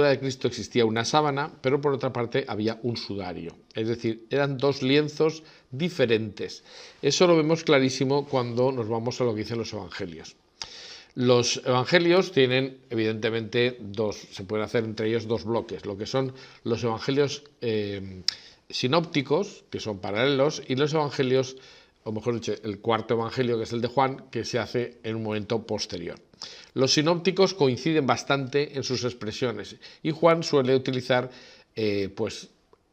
de Cristo existía una sábana, pero por otra parte había un sudario. Es decir, eran dos lienzos diferentes. Eso lo vemos clarísimo cuando nos vamos a lo que dicen los evangelios. Los evangelios tienen, evidentemente, se pueden hacer entre ellos dos bloques, lo que son los evangelios sinópticos, que son paralelos, y los evangelios, o mejor dicho, el cuarto evangelio, que es el de Juan, que se hace en un momento posterior. Los sinópticos coinciden bastante en sus expresiones y Juan suele utilizar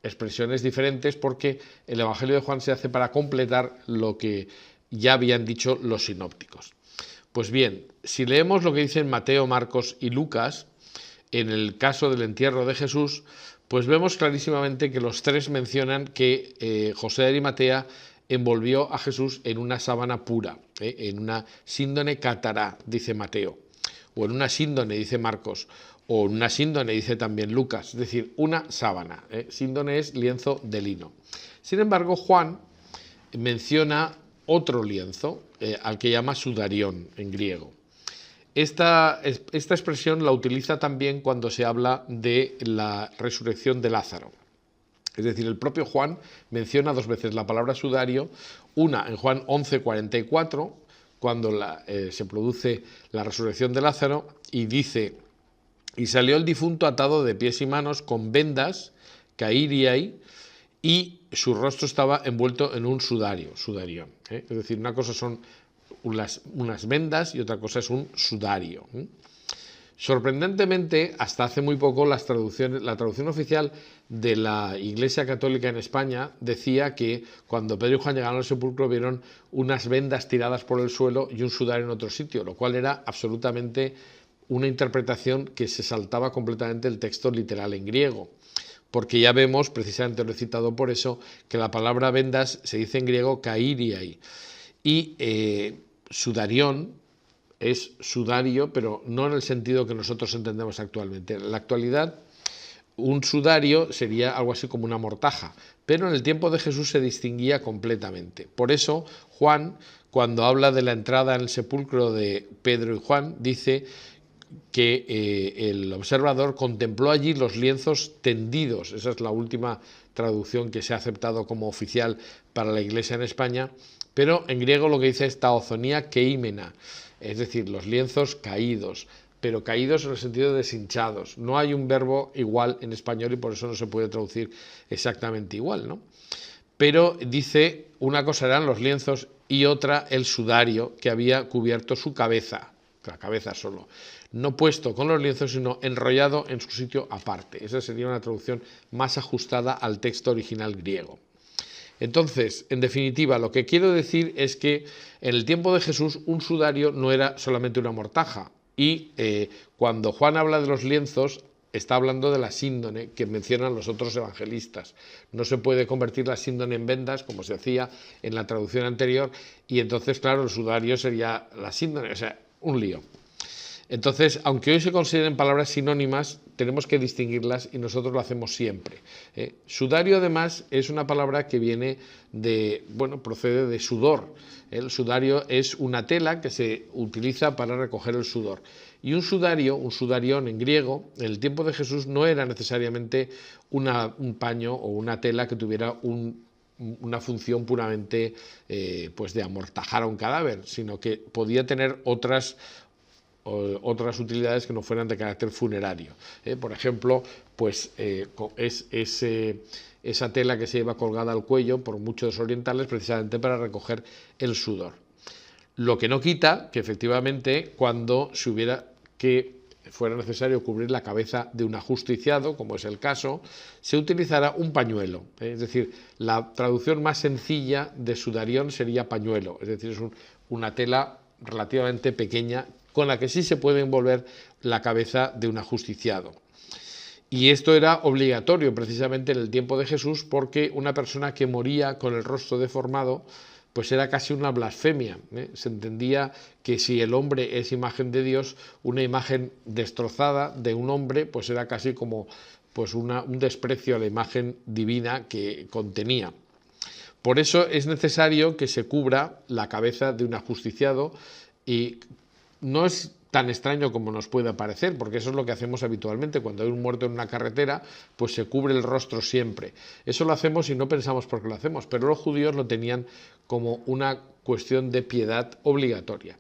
expresiones diferentes porque el evangelio de Juan se hace para completar lo que ya habían dicho los sinópticos. Pues bien, si leemos lo que dicen Mateo, Marcos y Lucas, en el caso del entierro de Jesús, pues vemos clarísimamente que los tres mencionan que José de Arimatea envolvió a Jesús en una sábana pura, en una síndone catará, dice Mateo, o en una síndone, dice Marcos, o en una síndone, dice también Lucas, es decir, una sábana. Síndone es lienzo de lino. Sin embargo, Juan menciona otro lienzo, al que llama sudarión en griego. Esta expresión la utiliza también cuando se habla de la resurrección de Lázaro. Es decir, el propio Juan menciona dos veces la palabra sudario, una en Juan 11:44, cuando se produce la resurrección de Lázaro, y dice: y salió el difunto atado de pies y manos con vendas, cairiai, y su rostro estaba envuelto en un sudarión. Es decir, una cosa son unas vendas y otra cosa es un sudario. Sorprendentemente, hasta hace muy poco la traducción oficial de la Iglesia Católica en España decía que cuando Pedro y Juan llegaron al sepulcro vieron unas vendas tiradas por el suelo y un sudario en otro sitio, lo cual era absolutamente una interpretación que se saltaba completamente el texto literal en griego. Porque ya vemos, precisamente lo he citado por eso, que la palabra vendas se dice en griego kairiai. Y sudarión es sudario, pero no en el sentido que nosotros entendemos actualmente. En la actualidad, un sudario sería algo así como una mortaja, pero en el tiempo de Jesús se distinguía completamente. Por eso, Juan, cuando habla de la entrada en el sepulcro de Pedro y Juan, dice que el observador contempló allí los lienzos tendidos. Esa es la última traducción que se ha aceptado como oficial para la Iglesia en España, pero en griego lo que dice es taozonia keimena, es decir, los lienzos caídos, pero caídos en el sentido de deshinchados. No hay un verbo igual en español y por eso no se puede traducir exactamente igual, ¿no? Pero dice, una cosa eran los lienzos y otra el sudario que había cubierto su cabeza, la cabeza solo, no puesto con los lienzos, sino enrollado en su sitio aparte. Esa sería una traducción más ajustada al texto original griego. Entonces, en definitiva, lo que quiero decir es que en el tiempo de Jesús un sudario no era solamente una mortaja. Y cuando Juan habla de los lienzos, está hablando de la síndone que mencionan los otros evangelistas. No se puede convertir la síndone en vendas, como se hacía en la traducción anterior, y entonces, claro, el sudario sería la síndone, o sea, un lío. Entonces, aunque hoy se consideren palabras sinónimas, tenemos que distinguirlas y nosotros lo hacemos siempre. Sudario, además, es una palabra que viene procede de sudor. El sudario es una tela que se utiliza para recoger el sudor. Y un sudarión en griego, en el tiempo de Jesús no era necesariamente un paño o una tela que tuviera una función puramente de amortajar a un cadáver, sino que podía tener otras utilidades que no fueran de carácter funerario. Por ejemplo, esa tela que se lleva colgada al cuello por muchos orientales precisamente para recoger el sudor. Lo que no quita que efectivamente cuando fuera necesario cubrir la cabeza de un ajusticiado, como es el caso, se utilizará un pañuelo. Es decir, la traducción más sencilla de sudarión sería pañuelo, es decir, es una tela relativamente pequeña con la que sí se puede envolver la cabeza de un ajusticiado. Y esto era obligatorio precisamente en el tiempo de Jesús porque una persona que moría con el rostro deformado pues era casi una blasfemia. Se entendía que si el hombre es imagen de Dios, una imagen destrozada de un hombre pues era casi como un desprecio a la imagen divina que contenía. Por eso es necesario que se cubra la cabeza de un ajusticiado y no es tan extraño como nos pueda parecer, porque eso es lo que hacemos habitualmente. Cuando hay un muerto en una carretera, pues se cubre el rostro siempre. Eso lo hacemos y no pensamos por qué lo hacemos, pero los judíos lo tenían como una cuestión de piedad obligatoria.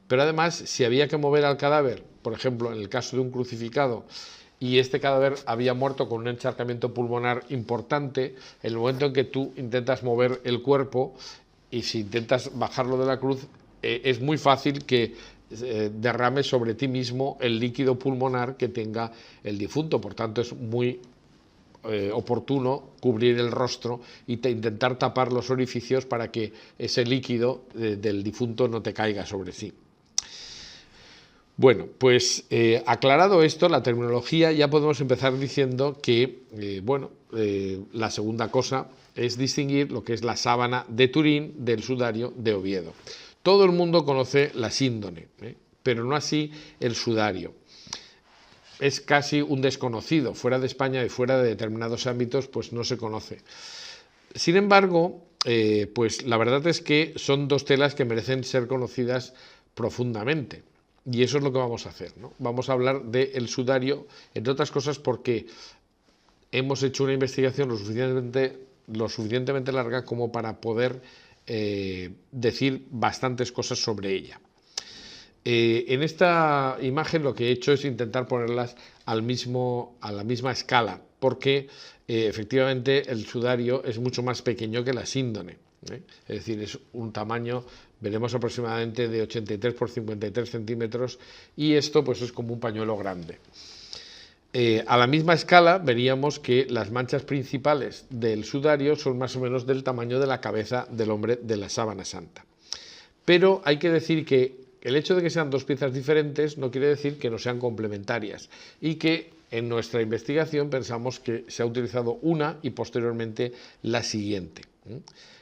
Pero además, si había que mover al cadáver, por ejemplo, en el caso de un crucificado, y este cadáver había muerto con un encharcamiento pulmonar importante, en el momento en que tú intentas mover el cuerpo y si intentas bajarlo de la cruz, es muy fácil que derrame sobre ti mismo el líquido pulmonar que tenga el difunto. Por tanto, es muy oportuno cubrir el rostro y intentar tapar los orificios para que ese líquido del difunto no te caiga sobre sí. Bueno, pues aclarado esto, la terminología, ya podemos empezar diciendo que, la segunda cosa es distinguir lo que es la sábana de Turín del sudario de Oviedo. Todo el mundo conoce la síndone, pero no así el sudario. Es casi un desconocido, fuera de España y fuera de determinados ámbitos, pues no se conoce. Sin embargo, pues la verdad es que son dos telas que merecen ser conocidas profundamente. Y eso es lo que vamos a hacer, ¿no? Vamos a hablar del sudario, entre otras cosas porque hemos hecho una investigación lo suficientemente larga como para poder decir bastantes cosas sobre ella. En esta imagen lo que he hecho es intentar ponerlas a la misma escala, porque efectivamente el sudario es mucho más pequeño que la síndone. Es decir, es un tamaño, veremos aproximadamente de 83 por 53 centímetros, y esto pues es como un pañuelo grande. A la misma escala veríamos que las manchas principales del sudario son más o menos del tamaño de la cabeza del hombre de la sábana santa. Pero hay que decir que el hecho de que sean dos piezas diferentes no quiere decir que no sean complementarias, y que en nuestra investigación pensamos que se ha utilizado una y posteriormente la siguiente.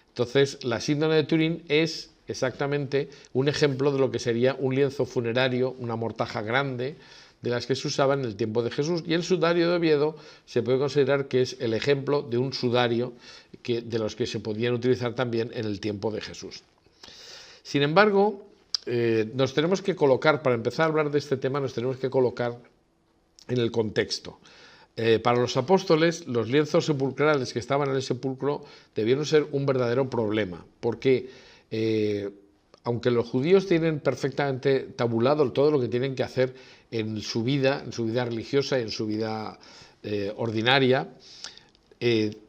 Entonces, la síndone de Turín es exactamente un ejemplo de lo que sería un lienzo funerario, una mortaja grande, de las que se usaban en el tiempo de Jesús, y el sudario de Oviedo se puede considerar que es el ejemplo de un sudario de los que se podían utilizar también en el tiempo de Jesús. Sin embargo, nos tenemos que colocar, para empezar a hablar de este tema, nos tenemos que colocar en el contexto. Para los apóstoles, los lienzos sepulcrales que estaban en el sepulcro debieron ser un verdadero problema, porque aunque los judíos tienen perfectamente tabulado todo lo que tienen que hacer en su vida religiosa y en su vida ordinaria,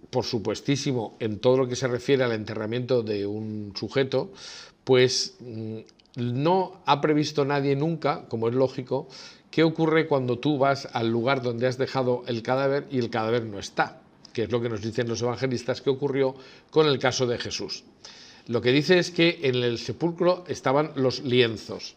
por supuestísimo, en todo lo que se refiere al enterramiento de un sujeto, pues no ha previsto nadie nunca, como es lógico, qué ocurre cuando tú vas al lugar donde has dejado el cadáver y el cadáver no está, que es lo que nos dicen los evangelistas que ocurrió con el caso de Jesús. Lo que dice es que en el sepulcro estaban los lienzos.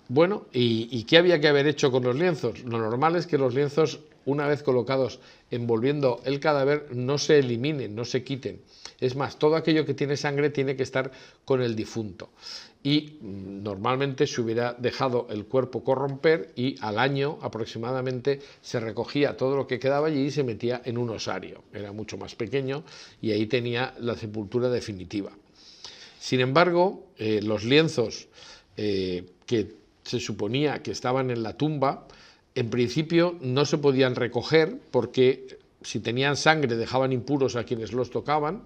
Bueno, ¿y qué había que haber hecho con los lienzos? Lo normal es que los lienzos, una vez colocados envolviendo el cadáver, no se eliminen, no se quiten. Es más, todo aquello que tiene sangre tiene que estar con el difunto. Y normalmente se hubiera dejado el cuerpo corromper y al año aproximadamente se recogía todo lo que quedaba allí y se metía en un osario. Era mucho más pequeño y ahí tenía la sepultura definitiva. Sin embargo, los lienzos que se suponía que estaban en la tumba, en principio no se podían recoger porque si tenían sangre dejaban impuros a quienes los tocaban,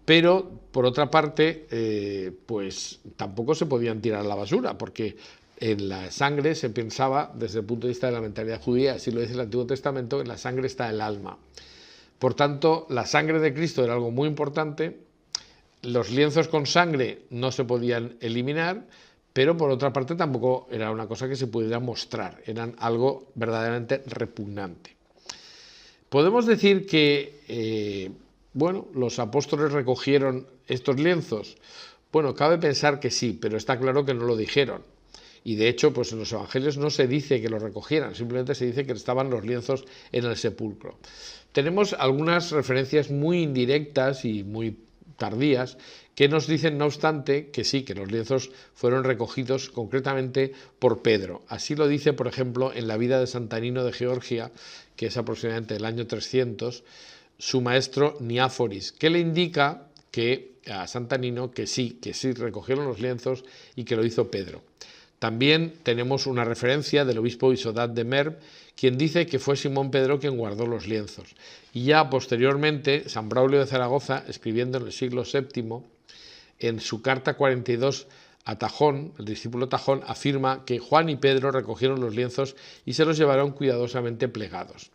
pero por otra parte pues tampoco se podían tirar a la basura porque en la sangre se pensaba, desde el punto de vista de la mentalidad judía, así lo dice el Antiguo Testamento, en la sangre está el alma. Por tanto, la sangre de Cristo era algo muy importante, los lienzos con sangre no se podían eliminar, pero por otra parte tampoco era una cosa que se pudiera mostrar, eran algo verdaderamente repugnante. Podemos decir que, los apóstoles recogieron estos lienzos. Bueno, cabe pensar que sí, pero está claro que no lo dijeron. Y de hecho, pues en los evangelios no se dice que los recogieran, simplemente se dice que estaban los lienzos en el sepulcro. Tenemos algunas referencias muy indirectas y muy tardías que nos dicen, no obstante, que sí, que los lienzos fueron recogidos concretamente por Pedro. Así lo dice, por ejemplo, en la vida de Santanino de Georgia, que es aproximadamente del año 300, su maestro Niáforis, que le indica a Santanino que sí recogieron los lienzos y que lo hizo Pedro. También tenemos una referencia del obispo Isodat de Merv, quien dice que fue Simón Pedro quien guardó los lienzos. Y ya posteriormente, San Braulio de Zaragoza, escribiendo en el siglo VII, en su carta 42 a Tajón, el discípulo Tajón, afirma que Juan y Pedro recogieron los lienzos y se los llevaron cuidadosamente plegados.